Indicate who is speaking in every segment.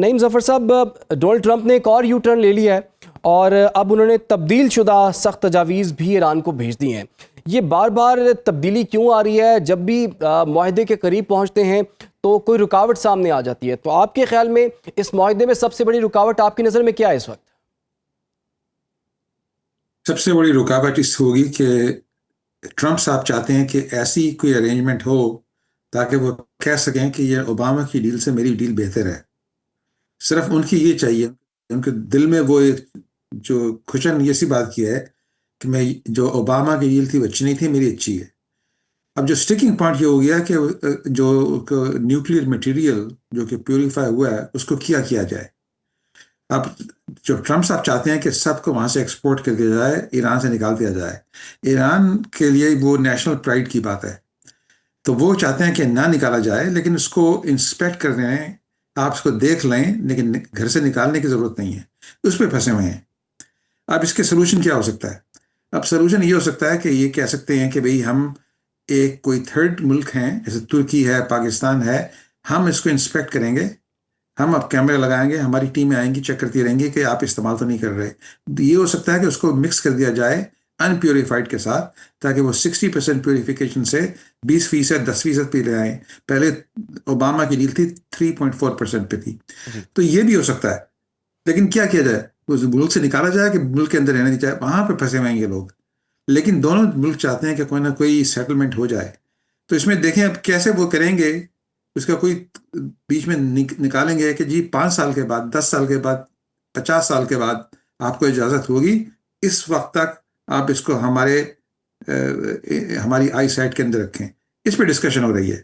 Speaker 1: نعیم ظفر صاحب، Donald Trump نے ایک اور یو ٹرن لے لیا ہے اور اب انہوں نے تبدیل شدہ سخت تجاویز بھی ایران کو بھیج دی ہیں. یہ بار بار تبدیلی کیوں آ رہی ہے؟ جب بھی معاہدے کے قریب پہنچتے ہیں تو کوئی رکاوٹ سامنے آ جاتی ہے. تو آپ کے خیال میں اس معاہدے میں سب سے بڑی رکاوٹ آپ کی نظر میں کیا ہے اس وقت؟
Speaker 2: سب سے بڑی رکاوٹ اس ہوگی کہ ٹرمپ صاحب چاہتے ہیں کہ ایسی کوئی ارینجمنٹ ہو تاکہ وہ کہہ سکیں کہ یہ اوباما کی ڈیل سے میری ڈیل بہتر ہے. صرف ان کی یہ چاہیے، ان کے دل میں وہ ایک جو خوشن یہ سی بات کی ہے کہ میں جو اوباما کی ڈیل تھی وہ اچھی نہیں تھی، میری اچھی ہے. اب جو سٹکنگ پوائنٹ یہ ہو گیا کہ جو نیوکلیئر مٹیریل جو کہ پیوریفائی ہوا ہے اس کو کیا جائے. اب جو ٹرمپ صاحب چاہتے ہیں کہ سب کو وہاں سے ایکسپورٹ کر دیا جائے، ایران سے نکال دیا جائے. ایران کے لیے وہ نیشنل پرائڈ کی بات ہے، تو وہ چاہتے ہیں کہ نہ نکالا جائے، لیکن اس کو انسپیکٹ کر رہے ہیں، آپ اس کو دیکھ لیں، لیکن گھر سے نکالنے کی ضرورت نہیں ہے. اس پہ پھنسے ہوئے ہیں. اب اس کے سلوشن کیا ہو سکتا ہے؟ اب سلوشن یہ ہو سکتا ہے کہ یہ کہہ سکتے ہیں کہ بھئی ہم ایک کوئی تھرڈ ملک ہیں، جیسے ترکی ہے، پاکستان ہے، ہم اس کو انسپیکٹ کریں گے، ہم اب کیمرے لگائیں گے، ہماری ٹیمیں آئیں گی، چیک کرتی رہیں گی کہ آپ استعمال تو نہیں کر رہے. یہ ہو سکتا ہے کہ اس کو مکس کر دیا جائے ان پیوریفائڈ کے ساتھ، تاکہ وہ 60% پیوریفیکیشن سے 20%، 10% پہ لے آئیں. پہلے اوباما کی ڈیل تھی 3.4% پہ تھی. تو یہ بھی ہو سکتا ہے. لیکن کیا کیا جائے؟ اس ملک سے نکالا جائے کہ ملک کے اندر رہنے دی جائے؟ وہاں پہ پھنسے ہوئے ہیں یہ لوگ. لیکن دونوں ملک چاہتے ہیں کہ کوئی نہ کوئی سیٹلمنٹ ہو جائے. تو اس میں دیکھیں اب کیسے وہ کریں گے. اس کا کوئی بیچ میں نکالیں گے کہ جی 5 سال کے بعد، 10 سال کے بعد، 50 سال کے بعد آپ کو اجازت ہوگی، اس وقت تک آپ اس کو ہماری آئی سائٹ کے اندر رکھیں. اس پہ ڈسکشن ہو رہی ہے.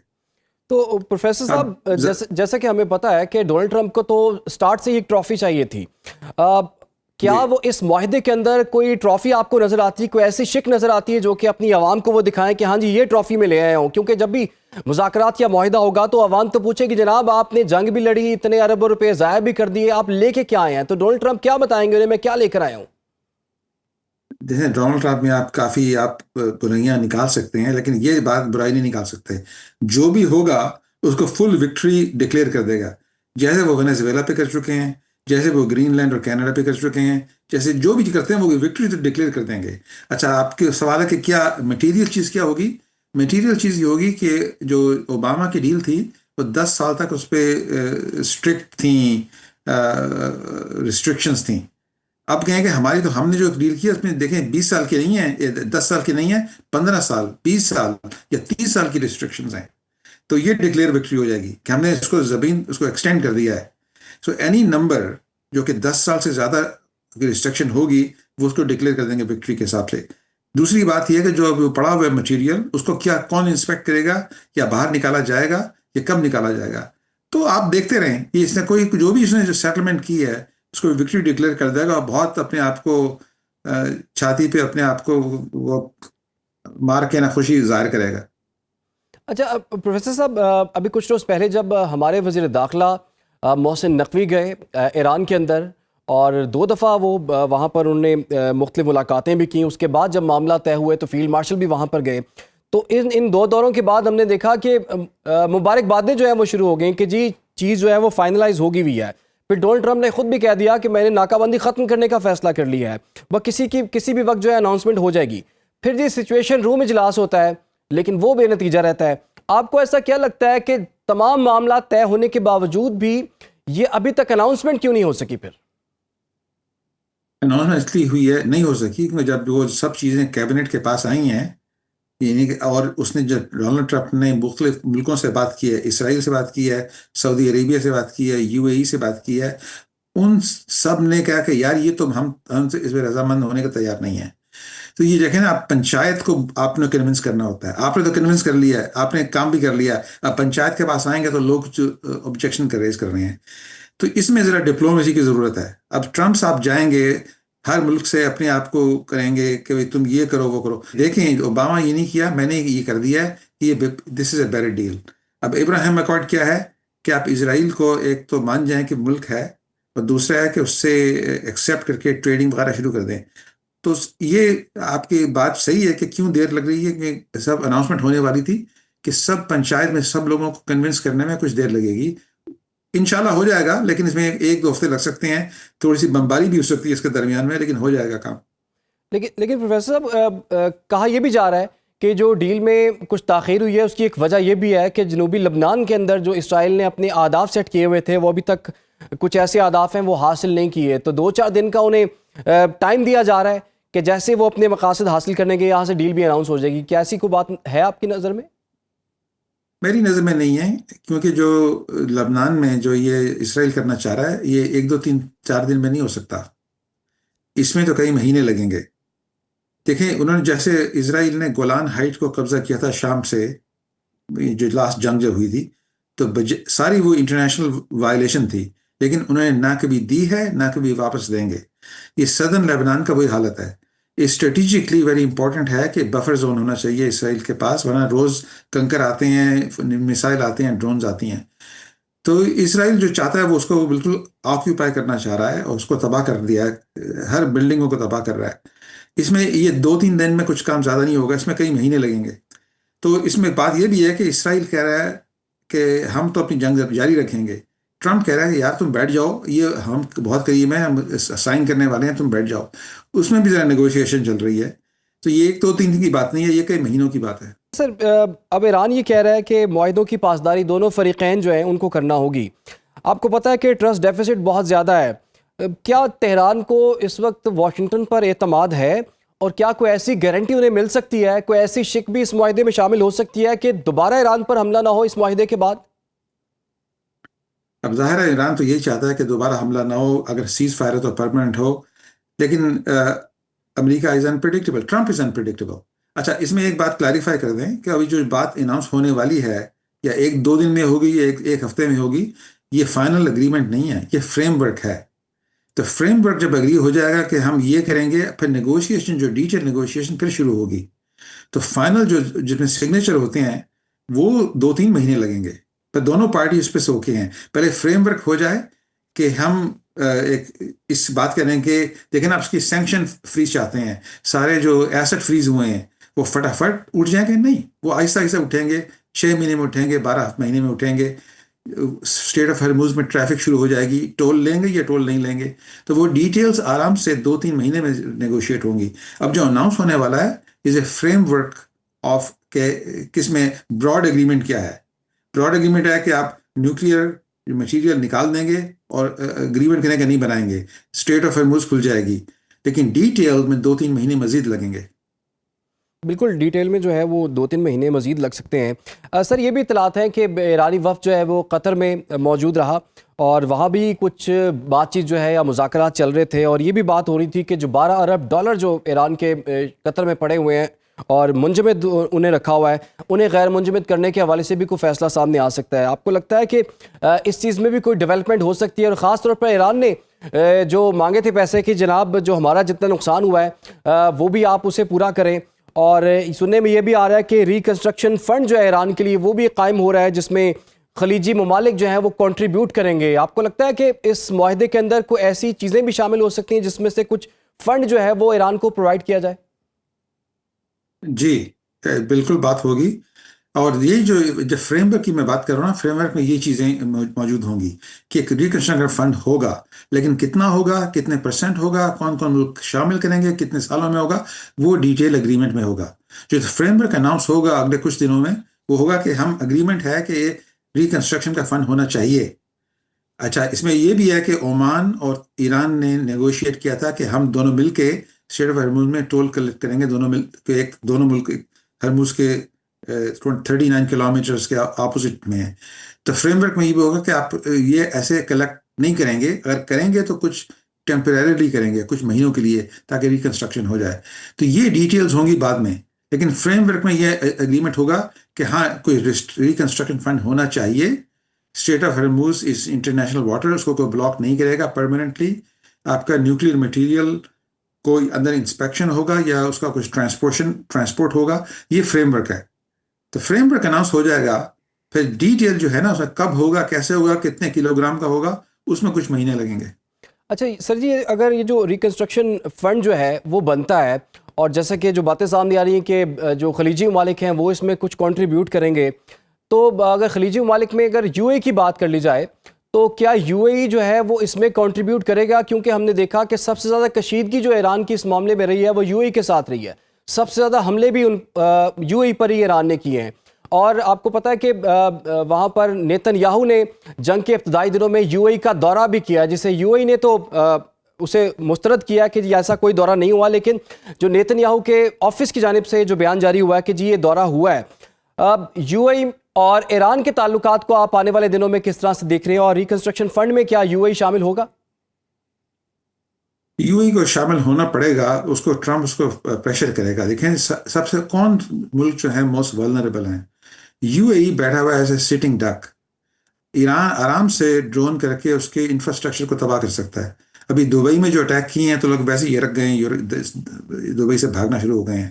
Speaker 1: تو پروفیسر صاحب، جیسا کہ ہمیں پتا ہے کہ ڈونلڈ ٹرمپ کو تو سٹارٹ سے ہی ایک ٹرافی چاہیے تھی. کیا وہ اس معاہدے کے اندر کوئی ٹرافی آپ کو نظر آتی ہے، کوئی ایسی شک نظر آتی ہے جو کہ اپنی عوام کو وہ دکھائیں کہ ہاں جی یہ ٹرافی میں لے آئے ہوں؟ کیونکہ جب بھی مذاکرات یا معاہدہ ہوگا تو عوام تو پوچھے کہ جناب آپ نے جنگ بھی لڑی، اتنے اربوں روپے ضائع بھی کر دیے، آپ لے کے کیا آئے ہیں؟ تو ڈونلڈ ٹرمپ کیا بتائیں گے انہیں میں کیا لے کر آیا ہوں؟
Speaker 2: دیکھیں، ڈونلڈ ٹرمپ میں آپ کافی برائیاں نکال سکتے ہیں، لیکن یہ بات برائی نہیں نکال سکتے. جو بھی ہوگا اس کو فل وکٹری ڈکلیئر کر دے گا، جیسے وہ وینیزویلا پہ کر چکے ہیں، جیسے وہ گرین لینڈ اور کینیڈا پہ کر چکے ہیں، جیسے جو بھی کرتے ہیں وہ وکٹری تو ڈکلیئر کر دیں گے. اچھا، آپ کے سوال ہے کہ کیا مٹیریل چیز کیا ہوگی؟ مٹیریل چیز یہ ہوگی کہ جو اوباما کی ڈیل تھی وہ 10 سال تک اس پہ اسٹرکٹ تھیں، ریسٹرکشنز تھیں. اب کہیں کہ ہماری تو ہم نے جو ڈیل کی اس میں دیکھیں 20 سال کی نہیں ہے، 10 سال کی نہیں ہے، 15 سال، 20 سال یا 30 سال کی ریسٹرکشنز ہیں. تو یہ ڈکلیئر وکٹری ہو جائے گی کہ ہم نے اس کو ایکسٹینڈ کر دیا ہے. سو اینی نمبر جو کہ 10 سال سے زیادہ ریسٹرکشن ہوگی وہ اس کو ڈکلیئر کر دیں گے وکٹری کے حساب سے. دوسری بات یہ ہے کہ جو پڑا ہوا ہے مٹیریل اس کو کون انسپیکٹ کرے گا، یا باہر نکالا جائے گا، یا کب نکالا جائے گا. تو آپ دیکھتے رہیں کہ اس نے جو بھی اس نے سیٹلمنٹ کی ہے اس کو وکٹری ڈکلیئر کر دے گا، اور بہت اپنے آپ کو چھاتی پہ اپنے آپ کو وہ مار کے نا خوشی ظاہر کرے گا.
Speaker 1: اچھا پروفیسر صاحب، ابھی کچھ روز پہلے جب ہمارے وزیر داخلہ محسن نقوی گئے ایران کے اندر، اور 2 دفعہ وہ وہاں پر انہوں نے مختلف ملاقاتیں بھی کیں، اس کے بعد جب معاملہ طے ہوئے تو فیلڈ مارشل بھی وہاں پر گئے. تو ان 2 دوروں کے بعد ہم نے دیکھا کہ مبارکبادیں جو ہیں وہ شروع ہو گئیں کہ جی چیز جو ہے وہ فائنلائز ہوگی بھی ہے. پھر ڈونلڈ ٹرمپ نے خود بھی کہہ دیا کہ میں نے ناکہ بندی ختم کرنے کا فیصلہ کر لیا ہے، وہ کسی بھی وقت جو ہے اناؤنسمنٹ ہو جائے گی. پھر یہ سچویشن روم اجلاس ہوتا ہے لیکن وہ بے نتیجہ رہتا ہے. آپ کو ایسا کیا لگتا ہے کہ تمام معاملات طے ہونے کے باوجود بھی یہ ابھی تک اناؤنسمنٹ کیوں نہیں ہو سکی؟ پھر
Speaker 2: اناؤنسمنٹ اس لیے ہوئی ہے، نہیں ہو سکی کیونکہ جب وہ سب چیزیں کیبنٹ کے پاس آئی ہیں، یعنی کہ اور اس نے جب ڈونلڈ ٹرمپ نے مختلف ملکوں سے بات کی ہے، اسرائیل سے بات کی ہے، سعودی عربیہ سے بات کی ہے، UAE سے بات کی ہے، ان سب نے کہا کہ یار یہ تو ہم سے اس میں رضامند ہونے کا تیار نہیں ہے. تو یہ دیکھیں نا، آپ پنچایت کو آپ نے کنونس کرنا ہوتا ہے. آپ نے تو کنونس کر لیا ہے، آپ نے کام بھی کر لیا ہے، اب پنچایت کے پاس آئیں گے تو لوگ آبجیکشن ریز کر رہے ہیں. تو اس میں ذرا ڈپلومیسی کی ضرورت ہے. اب ٹرمپ صاحب جائیں گے ہر ملک سے اپنے آپ کو کریں گے کہ تم یہ کرو وہ کرو. دیکھیں اوباما یہ نہیں کیا، میں نے یہ کر دیا ہے، یہ دس از اے بیٹر ڈیل. اب ابراہیم اکارڈ کیا ہے کہ آپ اسرائیل کو ایک تو مان جائیں کہ ملک ہے، اور دوسرا ہے کہ اس سے ایکسیپٹ کر کے ٹریڈنگ وغیرہ شروع کر دیں. تو یہ آپ کی بات صحیح ہے کہ کیوں دیر لگ رہی ہے، کہ سب اناؤنسمنٹ ہونے والی تھی کہ سب پنچایت میں سب لوگوں کو کنونس کرنے میں کچھ دیر لگے گی. انشاءاللہ ہو جائے گا، لیکن اس میں ایک دو ہفتے لگ سکتے ہیں، تھوڑی سی بمباری بھی ہو سکتی ہے اس کے درمیان میں، لیکن ہو جائے گا کام۔
Speaker 1: لیکن پروفیسر صاحب کہا یہ بھی جا رہا ہے کہ جو ڈیل میں کچھ تاخیر ہوئی ہے اس کی ایک وجہ یہ بھی ہے کہ جنوبی لبنان کے اندر جو اسرائیل نے اپنے اہداف سیٹ کیے ہوئے تھے وہ ابھی تک کچھ ایسے اہداف ہیں وہ حاصل نہیں کیے، تو 2-4 دن کا انہیں ٹائم دیا جا رہا ہے کہ جیسے وہ اپنے مقاصد حاصل کرنے کے یہاں سے ڈیل بھی اناؤنس ہو جائے گی۔ کیا ایسی کوئی بات ہے آپ کی نظر میں؟
Speaker 2: میری نظر میں نہیں ہے، کیونکہ جو لبنان میں جو یہ اسرائیل کرنا چاہ رہا ہے یہ 1 2 3 4 دن میں نہیں ہو سکتا، اس میں تو کئی مہینے لگیں گے۔ دیکھیں انہوں نے جیسے اسرائیل نے گولان ہائٹ کو قبضہ کیا تھا شام سے، جو لاسٹ جنگ جب ہوئی تھی، تو ساری وہ انٹرنیشنل وائلیشن تھی، لیکن انہوں نے نہ کبھی دی ہے نہ کبھی واپس دیں گے۔ یہ سدرن لیبنان کا وہی حالت ہے۔ اسٹریٹجکلی ویری امپورٹنٹ ہے کہ بفر زون ہونا چاہیے اسرائیل کے پاس، ورنہ روز کنکر آتے ہیں، میسائل آتے ہیں، ڈرونز آتی ہیں۔ تو اسرائیل جو چاہتا ہے وہ اس کو بالکل آکیوپائی کرنا چاہ رہا ہے اور اس کو تباہ کر دیا ہے، ہر بلڈنگوں کو تباہ کر رہا ہے۔ اس میں یہ 2 3 دن میں کچھ کام زیادہ نہیں ہوگا، اس میں کئی مہینے لگیں گے۔ تو اس میں بات یہ بھی ہے کہ اسرائیل کہہ رہا ہے کہ ہم تو اپنی جنگ جاری رکھیں گے، ٹرمپ کہہ رہا ہے کہ یار تم بیٹھ جاؤ، یہ ہم بہت قریب ہیں، ہم سائن کرنے والے ہیں، تم بیٹھ جاؤ۔ اس میں بھی ذرا نیگوشیشن چل رہی ہے، تو یہ 1 2 3 دن کی بات نہیں ہے، یہ کئی مہینوں کی بات ہے۔
Speaker 1: سر اب ایران یہ کہہ رہا ہے کہ معاہدوں کی پاسداری دونوں فریقین جو ہیں ان کو کرنا ہوگی۔ آپ کو پتہ ہے کہ ٹرسٹ ڈیفیسٹ بہت زیادہ ہے، کیا تہران کو اس وقت واشنگٹن پر اعتماد ہے، اور کیا کوئی ایسی گارنٹی انہیں مل سکتی ہے، کوئی ایسی شک بھی اس معاہدے میں شامل ہو سکتی ہے کہ دوبارہ ایران پر حملہ نہ ہو اس معاہدے کے بعد؟
Speaker 2: اب ظاہر ہے ایران تو یہی چاہتا ہے کہ دوبارہ حملہ نہ ہو، اگر سیز فائر ہے تو پرماننٹ ہو، لیکن امریکہ از انپریڈکٹیبل، ٹرمپ از انپریڈکٹیبل۔ اچھا اس میں ایک بات کلیریفائی کر دیں کہ ابھی جو بات اناؤنس ہونے والی ہے، یا 1 2 دن میں ہوگی یا ایک ہفتے میں ہوگی، یہ فائنل اگریمنٹ نہیں ہے، یہ فریم ورک ہے۔ تو فریم ورک جب اگری ہو جائے گا کہ ہم یہ کریں گے، پھر نیگوشیشن، جو ڈیٹیل نیگوشیشن پھر شروع ہوگی، تو فائنل جو جس میں سگنیچر ہوتے ہیں وہ 2 3 مہینے لگیں گے۔ پر دونوں پارٹی اس پہ سوکھے ہیں، پہلے فریم ورک ہو جائے کہ ہم ایک اس بات کریں کہ دیکھیں نا، آپ اس کی سینکشن فریز چاہتے ہیں، سارے جو ایسٹ فریز ہوئے ہیں وہ فٹافٹ اٹھ جائیں گے؟ نہیں، وہ آہستہ آہستہ اٹھیں گے، 6 مہینے میں اٹھیں گے، 12 مہینے میں اٹھیں گے۔ اسٹیٹ آف ہرموز میں ٹریفک شروع ہو جائے گی، ٹول لیں گے یا ٹول نہیں لیں گے، تو وہ ڈیٹیلز آرام سے 2 3 مہینے میں نیگوشیٹ ہوں گی۔ اب جو اناؤنس ہونے والا ہے از اے فریم ورک آف کہ کس میں براڈ ایگریمنٹ کیا ہے۔ براڈ ایگریمنٹ ہے کہ آپ نیوکلیئر مٹیریل نکال دیں گے اور ایگریمنٹ کرنے کا نہیں بنائیں گے، اسٹیٹ آف ہرموز کھل جائے گی، لیکن ڈیٹیل میں 2 3 مہینے مزید لگیں گے۔
Speaker 1: بالکل ڈیٹیل میں جو ہے وہ 2-3 مہینے مزید لگ سکتے ہیں۔ سر یہ بھی اطلاعات ہیں کہ ایرانی وفد جو ہے وہ قطر میں موجود رہا، اور وہاں بھی کچھ بات چیت جو ہے یا مذاکرات چل رہے تھے، اور یہ بھی بات ہو رہی تھی کہ جو $12 ارب جو ایران کے قطر میں پڑے ہوئے ہیں اور منجمد انہیں رکھا ہوا ہے، انہیں غیر منجمد کرنے کے حوالے سے بھی کوئی فیصلہ سامنے آ سکتا ہے۔ آپ کو لگتا ہے کہ اس چیز میں بھی کوئی ڈیولپمنٹ ہو سکتی ہے، اور خاص طور پر ایران نے جو مانگے تھے پیسے کہ جناب جو ہمارا جتنا نقصان ہوا ہے وہ بھی آپ اسے پورا کریں، اور سننے میں یہ بھی آ رہا ہے کہ ریکنسٹرکشن فنڈ جو ہے ایران کے لیے وہ بھی قائم ہو رہا ہے، جس میں خلیجی ممالک جو ہیں وہ کنٹریبیوٹ کریں گے۔ آپ کو لگتا ہے کہ اس معاہدے کے اندر کوئی ایسی چیزیں بھی شامل ہو سکتی ہیں جس میں سے کچھ فنڈ جو ہے وہ ایران کو پرووائڈ کیا جائے؟
Speaker 2: جی بالکل بات ہوگی، اور یہ جو فریم ورک کی میں بات کر رہا ہوں، فریم ورک میں یہ چیزیں موجود ہوں گی کہ ایک ریکنسٹرکشن فنڈ ہوگا، لیکن کتنا ہوگا، کتنے % ہوگا، کون کون ملک شامل کریں گے، کتنے سالوں میں ہوگا، وہ ڈیٹیل اگریمنٹ میں ہوگا۔ جو فریم ورک اناؤنس ہوگا اگلے کچھ دنوں میں، وہ ہوگا کہ ہم اگریمنٹ ہے کہ یہ ریکنسٹرکشن کا فنڈ ہونا چاہیے۔ اچھا اس میں یہ بھی ہے کہ عمان اور ایران نے نیگوشیٹ کیا تھا کہ ہم دونوں مل کے اسٹیٹ آف ہرموز میں ٹول کلیکٹ کریں گے، دونوں ملک ہرموز کے 39 کلومیٹرز کے اپوزٹ میں ہے۔ تو فریم ورک میں یہ بھی ہوگا کہ آپ یہ ایسے کلیکٹ نہیں کریں گے، اگر کریں گے تو کچھ ٹیمپریریلی کریں گے، کچھ مہینوں کے لیے، تاکہ ریکنسٹرکشن ہو جائے۔ تو یہ ڈیٹیلز ہوں گی بعد میں، لیکن فریم ورک میں یہ اگریمنٹ ہوگا کہ ہاں کوئی ریکنسٹرکشن فنڈ ہونا چاہیے۔ State of Hormuz is international water, اس کو کوئی بلاک نہیں کرے گا پرماننٹلی۔ آپ کا نیوکلیئر مٹیریل کوئی اندر انسپیکشن ہوگا یا اس کا کچھ ٹرانسپورٹ ہوگا، یہ فریم ورک ہے۔ تو فریم ورک اناؤنس ہو جائے گا، پھر ڈیٹیل جو ہے نا اس میں کب ہوگا، کیسے ہوگا، کتنے کلو گرام کا ہوگا، اس میں کچھ مہینے لگیں گے۔
Speaker 1: اچھا سر جی، اگر یہ جو ریکنسٹرکشن فنڈ جو ہے وہ بنتا ہے، اور جیسا کہ جو باتیں سامنے آ رہی ہیں کہ جو خلیجی ممالک ہیں وہ اس میں کچھ کنٹریبیوٹ کریں گے، تو اگر خلیجی ممالک میں اگر یو اے کی بات کر لی جائے تو کیا یو اے ای جو ہے وہ اس میں کنٹریبیوٹ کرے گا؟ کیونکہ ہم نے دیکھا کہ سب سے زیادہ کشیدگی جو ایران کی اس معاملے میں رہی ہے وہ یو اے ای کے ساتھ رہی ہے. سب سے زیادہ حملے بھی یو اے ای پر ہی ایران نے کیے ہیں. اور آپ کو پتہ ہے کہ وہاں پر نیتن یاہو نے جنگ کے ابتدائی دنوں میں یو اے ای کا دورہ بھی کیا، جسے یو اے ای نے تو اسے مسترد کیا کہ جی ایسا کوئی دورہ نہیں ہوا، لیکن جو نیتن یاہو کے آفس کی جانب سے جو بیان جاری ہوا ہے کہ جی یہ دورہ ہوا ہے. یو اے ای اور ایران کے تعلقات کو آپ آنے والے دنوں میں کس طرح سے دیکھ رہے ہیں، اور ریکنسٹرکشن فنڈ میں کیا یو اے ای شامل ہوگا؟
Speaker 2: یو اے کو شامل ہونا پڑے گا، اس کو ٹرمپ اس کو پریشر کرے گا. دیکھیں سب سے کون ملک جو ہیں موسٹ ولنریبل ہیں؟ یو اے ای بیٹھا ہوا ایز اے سٹنگ ڈک. ایران آرام سے ڈرون کر کے اس کے انفراسٹرکچر کو تباہ کر سکتا ہے. ابھی دبئی میں جو اٹیک کیے ہیں تو لوگ ویسے ہی یرک گئے ہیں، دبئی سے بھاگنا شروع ہو گئے ہیں.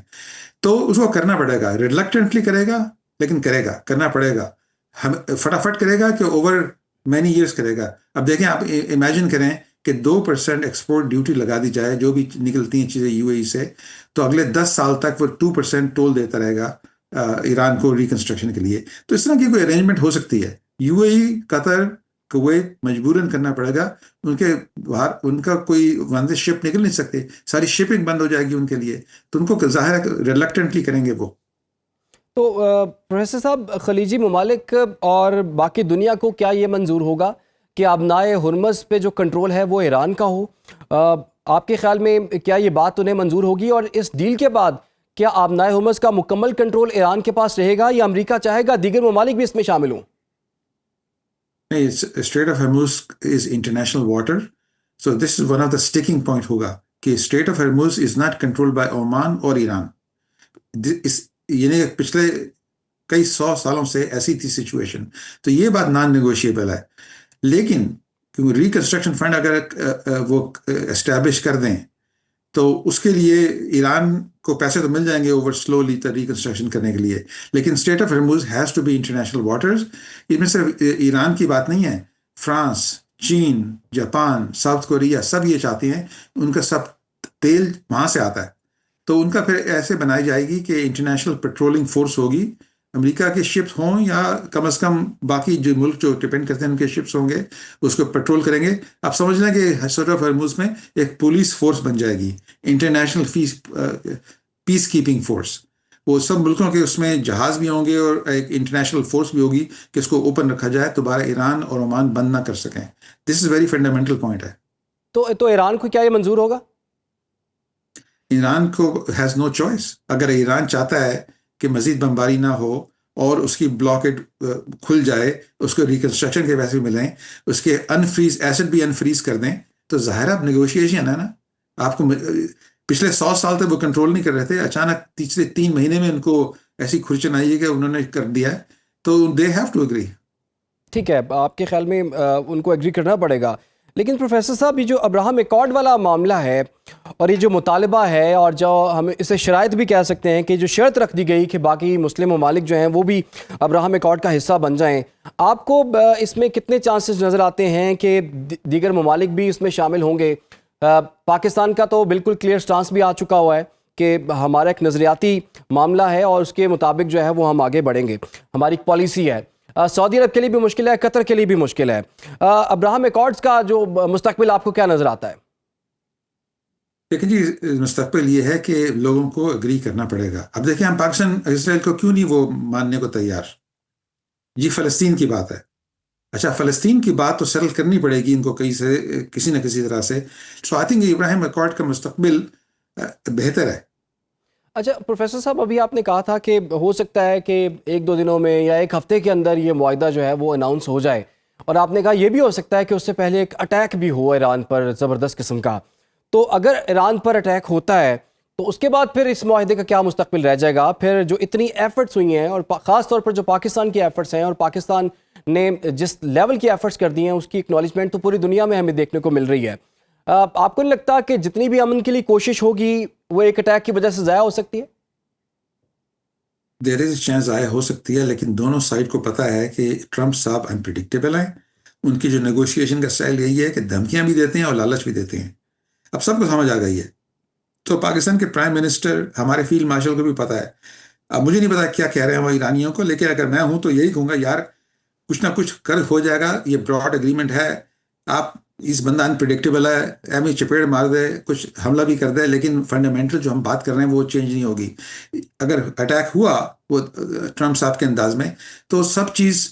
Speaker 2: تو اس کو کرنا پڑے گا، ریلکٹنٹلی کرے گا لیکن کرے گا، کرنا پڑے گا. ہم فٹافٹ کرے گا کہ اوور مینی ایئرس کرے گا. اب دیکھیں، آپ امیجن کریں کہ 2% ایکسپورٹ ڈیوٹی لگا دی جائے جو بھی نکلتی ہیں چیزیں یو اے ای سے، تو اگلے 10 سال تک وہ 2% ٹول دیتا رہے گا ایران کو ریکنسٹرکشن کے لیے. تو اس طرح کی کوئی ارینجمنٹ ہو سکتی ہے. You a E, Qatar, Kuwait مجبوراً کرنا پڑے گا. ان کے باہر ان کا کوئی وہاں شپ نکل نہیں سکتے، ساری شپنگ بند ہو جائے گی ان کے لیے. تو ان کو ظاہر ہے ریلکٹنٹلی کریں گے وہ. تو
Speaker 1: پروفیسر صاحب، خلیجی ممالک اور باقی دنیا کو کیا یہ منظور ہوگا کہ آبنائے ہرمز پہ جو کنٹرول ہے وہ ایران کا ہو؟ آپ کے خیال میں کیا یہ بات انہیں منظور ہوگی؟ اور اس ڈیل کے بعد کیا آبنائے ہرمز کا مکمل کنٹرول ایران کے پاس رہے گا، یا امریکہ چاہے گا دیگر ممالک بھی اس میں شامل ہوں؟
Speaker 2: نہیں، strait of Hormuz is international water, so this is one of the sticking point ہوگا کہ strait of Hormuz is not control by Oman اور ایران. یعنی پچھلے کئی 100 سالوں سے ایسی تھی سچویشن، تو یہ بات نان نیگوشیبل ہے. لیکن ریکنسٹرکشن فنڈ اگر وہ اسٹیبلش کر دیں تو اس کے لیے ایران کو پیسے تو مل جائیں گے اوور سلولی ریکنسٹرکشن کرنے کے لیے. لیکن strait of Hormuz has to be international waters. اس میں صرف ایران کی بات نہیں ہے، فرانس، چین، جاپان، ساؤتھ کوریا سب یہ چاہتے ہیں. ان کا سب تیل وہاں سے آتا ہے. تو ان کا پھر ایسے بنائی جائے گی کہ انٹرنیشنل پیٹرولنگ فورس ہوگی. امریکہ کے شپس ہوں یا کم از کم باقی جو ملک جو ڈپینڈ کرتے ہیں ان کے شپس ہوں گے، اس کو پیٹرول کریں گے. آپ سمجھ لیں کہ اسٹریٹ آف ہرمز میں ایک پولیس فورس بن جائے گی، انٹرنیشنل پیس کیپنگ فورس. وہ سب ملکوں کے اس میں جہاز بھی ہوں گے اور ایک انٹرنیشنل فورس بھی ہوگی کہ اس کو اوپن رکھا جائے، دوبارہ ایران اور عمان بند نہ کر سکیں. دس از ویری فنڈامنٹل پوائنٹ ہے.
Speaker 1: تو ایران کو کیا یہ منظور ہوگا؟
Speaker 2: ایران کو ہیز نو چوائس. اگر ایران چاہتا ہے کہ مزید بمباری نہ ہو اور اس کی بلاکیڈ کھل جائے، اس کو ریکنسٹرکشن کے پیسے ملیں، اس کے انفریز ایسٹ بھی انفریز کر دیں، تو ظاہر اب نیگوشیشن ہے نا. آپ کو پچھلے 100 سال تک وہ کنٹرول نہیں کر رہے تھے، اچانک تیسرے 3 مہینے میں ان کو ایسی کھرچن آئی ہے کہ انہوں نے کر دیا ہے. تو دے ہیو ٹو اگری.
Speaker 1: ٹھیک ہے، آپ کے خیال میں ان کو ایگری کرنا پڑے گا. لیکن پروفیسر صاحب، یہ جو ابراہم ایکارڈ والا معاملہ ہے اور یہ جو مطالبہ ہے، اور جو ہم اسے شرائط بھی کہہ سکتے ہیں کہ جو شرط رکھ دی گئی کہ باقی مسلم ممالک جو ہیں وہ بھی ابراہم ایکارڈ کا حصہ بن جائیں، آپ کو اس میں کتنے چانسز نظر آتے ہیں کہ دیگر ممالک بھی اس میں شامل ہوں گے؟ پاکستان کا تو بالکل کلیئر سٹانس بھی آ چکا ہوا ہے کہ ہمارا ایک نظریاتی معاملہ ہے اور اس کے مطابق جو ہے وہ ہم آگے بڑھیں گے، ہماری ایک پالیسی ہے. سعودی عرب کے لیے بھی مشکل ہے، قطر کے لیے بھی مشکل ہے. ابراہم ایکارڈز کا جو مستقبل آپ کو کیا نظر آتا ہے؟
Speaker 2: لیکن جی، مستقبل یہ ہے کہ لوگوں کو اگری کرنا پڑے گا. اب دیکھیں، ہم پاکستان اسرائیل کو کیوں نہیں وہ ماننے کو تیار؟ جی، فلسطین کی بات ہے. اچھا، فلسطین کی بات تو سیٹل کرنی پڑے گی ان کو کسی نہ کسی طرح سے. سو آئی تھنک ابراہیم ایکارڈ کا مستقبل بہتر ہے.
Speaker 1: اچھا پروفیسر صاحب، ابھی آپ نے کہا تھا کہ ہو سکتا ہے کہ 1-2 دنوں میں یا 1 ہفتے کے اندر یہ معاہدہ جو ہے وہ اناؤنس ہو جائے، اور آپ نے کہا یہ بھی ہو سکتا ہے کہ اس سے پہلے ایک اٹیک بھی ہو ایران پر زبردست قسم کا. تو اگر ایران پر اٹیک ہوتا ہے تو اس کے بعد پھر اس معاہدے کا کیا مستقبل رہ جائے گا؟ پھر جو اتنی ایفرٹس ہوئی ہیں، اور خاص طور پر جو پاکستان کی ایفرٹس ہیں، اور پاکستان نے جس لیول کی ایفرٹس کر دی ہیں اس کی اکنالجمنٹ تو پوری دنیا میں ہمیں دیکھنے کو مل رہی ہے. آپ کو نہیں لگتا کہ جتنی بھی امن کے لیے کوشش ہوگی وہ ایک اٹیک کی وجہ سے ضائع ہو سکتی ہے؟
Speaker 2: دیر از چانس ضائع ہو سکتی ہے، لیکن دونوں سائڈ کو پتہ ہے کہ ٹرمپ صاحب انپریڈکٹیبل ہیں. ان کی جو نیگوشیشن کا سٹائل یہی ہے کہ دھمکیاں بھی دیتے ہیں اور لالچ بھی دیتے ہیں. اب سب کو سمجھ آ گئی ہے. تو پاکستان کے پرائم منسٹر، ہمارے فیلڈ مارشل کو بھی پتہ ہے. اب مجھے نہیں پتا کیا کہہ رہے ہیں وہ ایرانیوں کو، لیکن اگر میں ہوں تو یہی کہوں گا، یار کچھ نہ کچھ کر ہو جائے گا، یہ براڈ اگریمنٹ ہے. آپ اس بندہ انپریڈکٹیبل ہے، ایویں چپیڑ مار دے، کچھ حملہ بھی کر دے، لیکن فنڈامنٹل جو ہم بات کر رہے ہیں وہ چینج نہیں ہوگی. اگر اٹیک ہوا وہ ٹرمپ صاحب کے انداز میں، تو سب چیز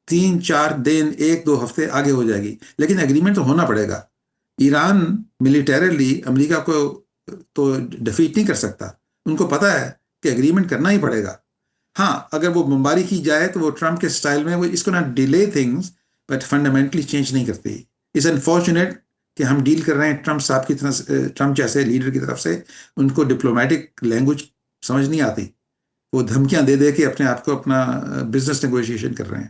Speaker 2: 3-4 دن 1-2 ہفتے آگے ہو جائے گی، لیکن اگریمنٹ تو ہونا پڑے گا. ایران ملیٹریلی امریکہ کو تو ڈیفیٹ نہیں کر سکتا، ان کو پتہ ہے کہ اگریمنٹ کرنا ہی پڑے گا. ہاں اگر وہ بمباری کی جائے تو وہ ٹرمپ کے سٹائل میں وہ اس کو نہ delay things but fundamentally change نہیں کرتی. اٹس انفارچونیٹ کہ ہم ڈیل کر رہے ہیں ٹرمپ صاحب کی طرف، ٹرمپ جیسے لیڈر کی طرف سے. ان کو ڈپلومیٹک لینگویج سمجھ نہیں آتی، وہ دھمکیاں دے دے کے اپنے آپ کو اپنا بزنس نیگوشیشن کر رہے ہیں.